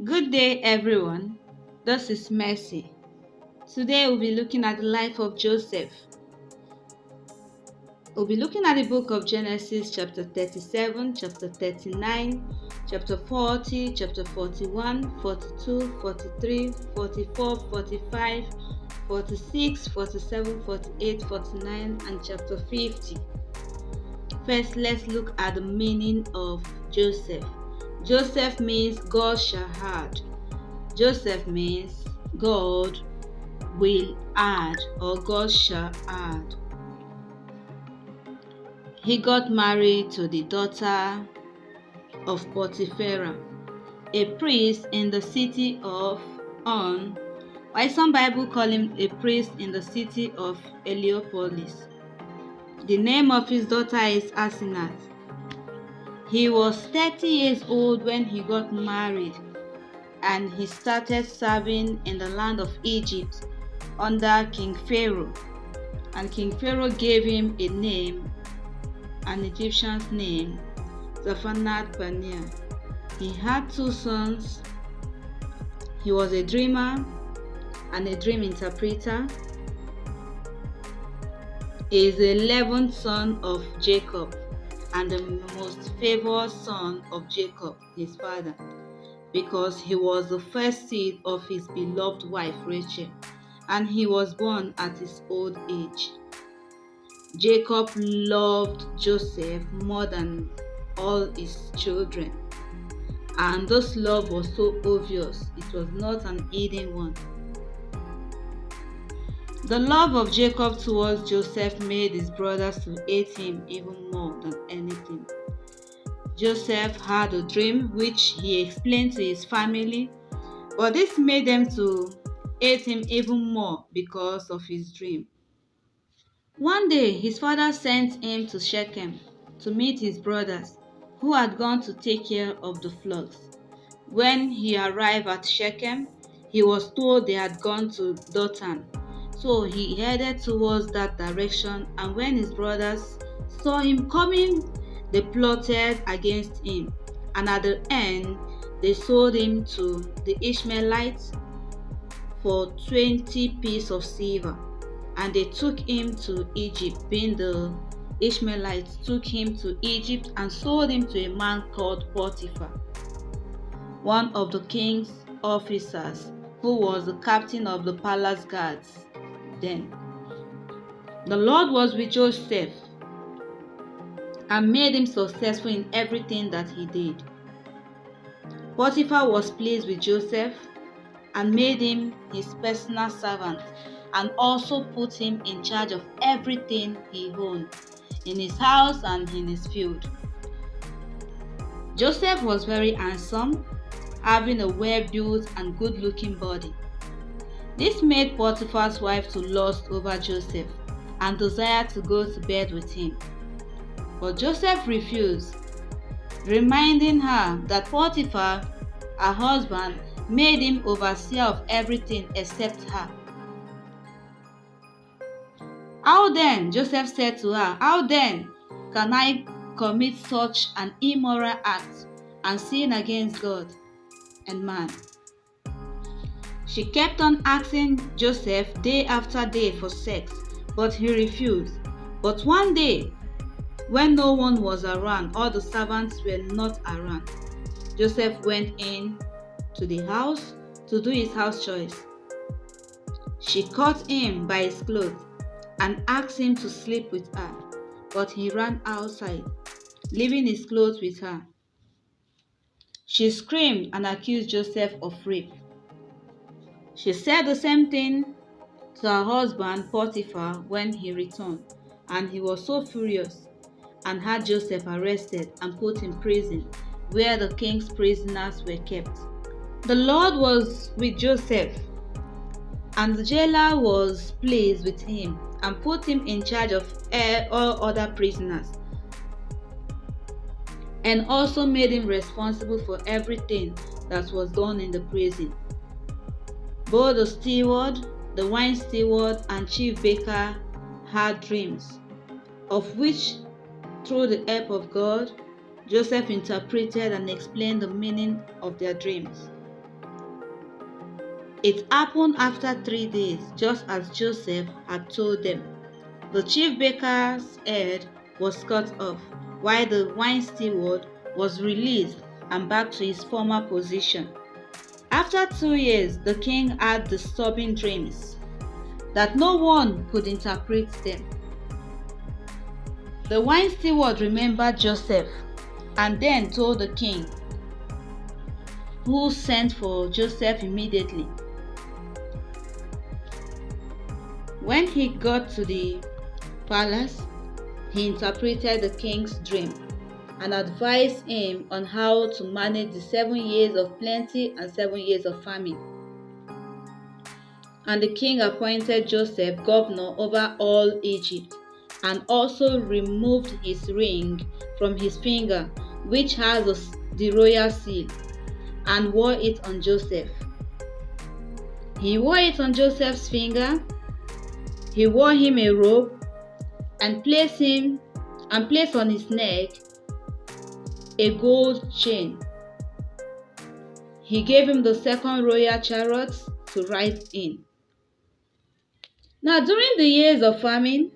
Good day, everyone. This is Mercy. Today we'll be looking at the life of Joseph. We'll be looking at the book of Genesis, chapter 37, chapter 39, chapter 40, chapter 41, 42, 43, 44, 45, 46, 47, 48, 49, and chapter 50. First, let's look at the meaning of Joseph. Joseph means God shall add. Joseph means God will add, or God shall add. He got married to the daughter of Potiphar, a priest in the city of On, while some Bible call him a priest in the city of Heliopolis. The name of his daughter is Asenath. He was 30 years old when he got married, and he started serving in the land of Egypt under King Pharaoh. And King Pharaoh gave him a name, an Egyptian's name, Zaphanat-Paneah. He had two sons. He was a dreamer and a dream interpreter. He is the 11th son of Jacob and the most favored son of Jacob, his father, because he was the first seed of his beloved wife Rachel, and he was born at his old age. Jacob loved Joseph more than all his children, and this love was so obvious, it was not an hidden one. The love of Jacob towards Joseph made his brothers to hate him even more than anything. Joseph had a dream which he explained to his family, but this made them to hate him even more because of his dream. One day, his father sent him to Shechem to meet his brothers, who had gone to take care of the flocks. When he arrived at Shechem, he was told they had gone to Dothan. So he headed towards that direction, and when his brothers saw him coming, they plotted against him. And at the end, they sold him to the Ishmaelites for 20 pieces of silver. And they took him to Egypt, being the Ishmaelites took him to Egypt and sold him to a man called Potiphar, one of the king's officers, who was the captain of the palace guards. Then the Lord was with Joseph and made him successful in everything that he did. Potiphar was pleased with Joseph and made him his personal servant, and also put him in charge of everything he owned, in his house and in his field. Joseph was very handsome, having a well-built and good-looking body. This made Potiphar's wife to lust over Joseph and desire to go to bed with him. But Joseph refused, reminding her that Potiphar, her husband, made him overseer of everything except her. How then, Joseph said to her, how then can I commit such an immoral act and sin against God and man? She kept on asking Joseph day after day for sex, but he refused. But one day, when no one was around, all the servants were not around, Joseph went in to the house to do his house chores. She caught him by his clothes and asked him to sleep with her, but he ran outside, leaving his clothes with her. She screamed and accused Joseph of rape. She said the same thing to her husband Potiphar when he returned, and he was so furious and had Joseph arrested and put in prison, where the king's prisoners were kept. The Lord was with Joseph, and the jailer was pleased with him and put him in charge of all other prisoners, and also made him responsible for everything that was done in the prison. Both the steward, the wine steward, and chief baker had dreams, of which, through the help of God, Joseph interpreted and explained the meaning of their dreams. It happened after 3 days, just as Joseph had told them. The chief baker's head was cut off, while the wine steward was released and back to his former position. After 2 years, the king had disturbing dreams that no one could interpret them. The wine steward remembered Joseph and then told the king, who sent for Joseph immediately. When he got to the palace, he interpreted the king's dream and advised him on how to manage the 7 years of plenty and 7 years of famine. And the king appointed Joseph governor over all Egypt, and also removed his ring from his finger, which has the royal seal, and wore it on Joseph. He wore it on Joseph's finger. He wore him a robe and placed on his neck a gold chain. He gave him the second royal chariot to ride in. Now, during the years of famine,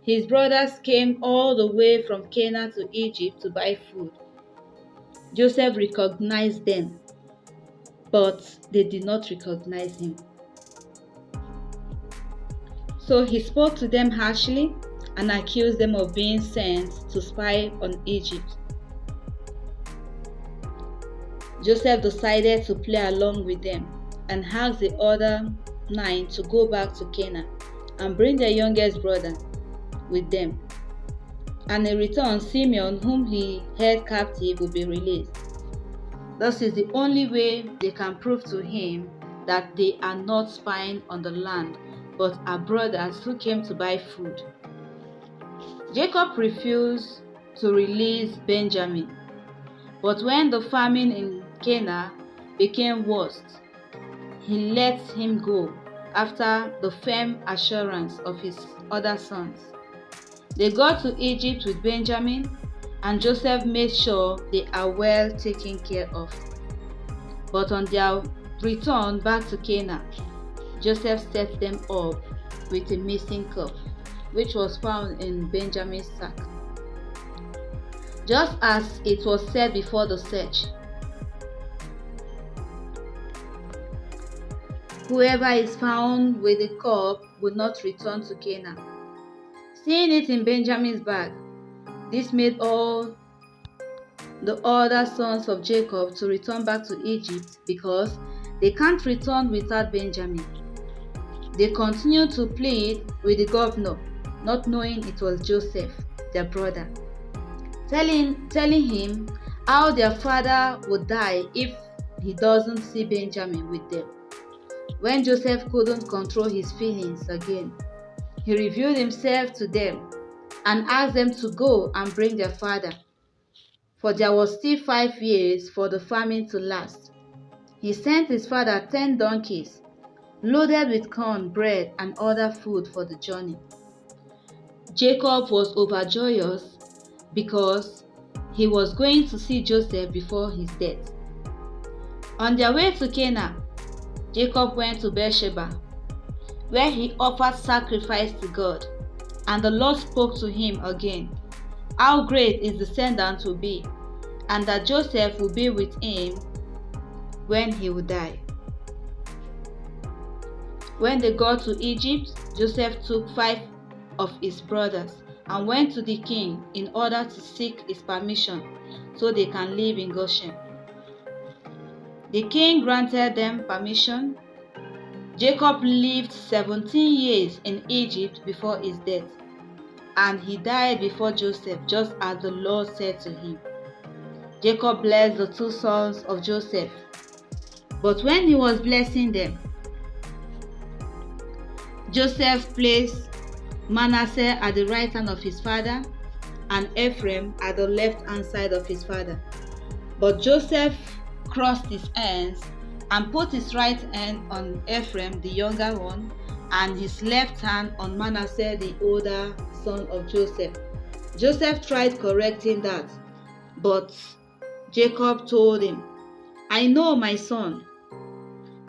his brothers came all the way from Canaan to Egypt to buy food. Joseph recognized them, but they did not recognize him. So he spoke to them harshly and accused them of being sent to spy on Egypt. Joseph decided to play along with them and asked the other 9 to go back to Canaan and bring their youngest brother with them. And in return, Simeon, whom he held captive, will be released. This is the only way they can prove to him that they are not spying on the land, but are brothers who came to buy food. Jacob refused to release Benjamin, but when the famine in Canaan became worse, he let him go after the firm assurance of his other sons. They got to Egypt with Benjamin, and Joseph made sure they are well taken care of. But on their return back to Canaan, Joseph set them up with a missing cup, which was found in Benjamin's sack. Just as it was said before the search, whoever is found with the cup will not return to Canaan. Seeing it in Benjamin's bag, this made all the other sons of Jacob to return back to Egypt, because they can't return without Benjamin. They continued to plead with the governor, not knowing it was Joseph, their brother, telling him how their father would die if he doesn't see Benjamin with them. When Joseph couldn't control his feelings again, he revealed himself to them and asked them to go and bring their father, for there was still 5 years for the famine to last. He sent his father 10 donkeys, loaded with corn, bread, and other food for the journey. Jacob was overjoyous because he was going to see Joseph before his death. On their way to Canaan, Jacob went to Beersheba, where he offered sacrifice to God, and the Lord spoke to him again, how great his descendant will be, and that Joseph will be with him when he will die. When they got to Egypt, Joseph took 5 of his brothers and went to the king in order to seek his permission so they can live in Goshen. The king granted them permission. Jacob lived 17 years in Egypt before his death, and he died before Joseph, just as the Lord said to him. Jacob blessed the 2 sons of Joseph, but when he was blessing them, Joseph placed Manasseh at the right hand of his father and Ephraim at the left hand side of his father. But Joseph crossed his hands and put his right hand on Ephraim, the younger one, and his left hand on Manasseh, the older son of Joseph. Joseph tried correcting that, but Jacob told him, "I know, my son,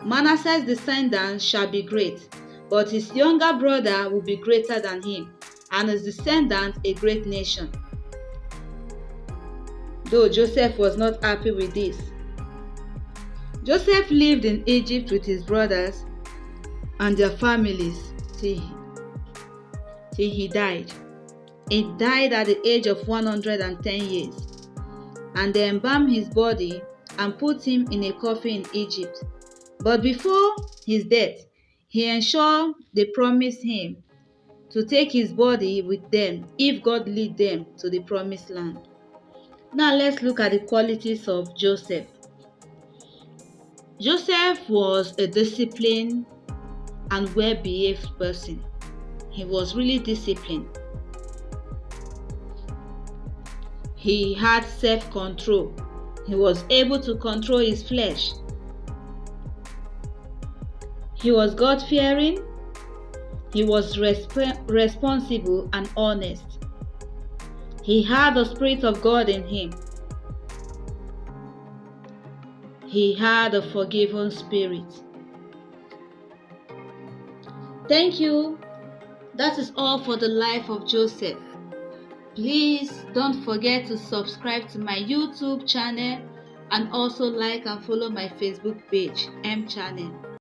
Manasseh's descendants shall be great, but his younger brother will be greater than him, and his descendants a great nation. Though Joseph was not happy with this. Joseph lived in Egypt with his brothers and their families till he died. He died at the age of 110 years, and they embalmed his body and put him in a coffin in Egypt. But before his death, he ensured they promised him to take his body with them if God lead them to the promised land. Now let's look at the qualities of Joseph. Joseph was a disciplined and well-behaved person. He was really disciplined. He had self-control. He was able to control his flesh. He was God-fearing. He was responsible and honest. He had the Spirit of God in him. He had a forgiving spirit. Thank you. That is all for the life of Joseph. Please don't forget to subscribe to my YouTube channel and also like and follow my Facebook page, M Channel.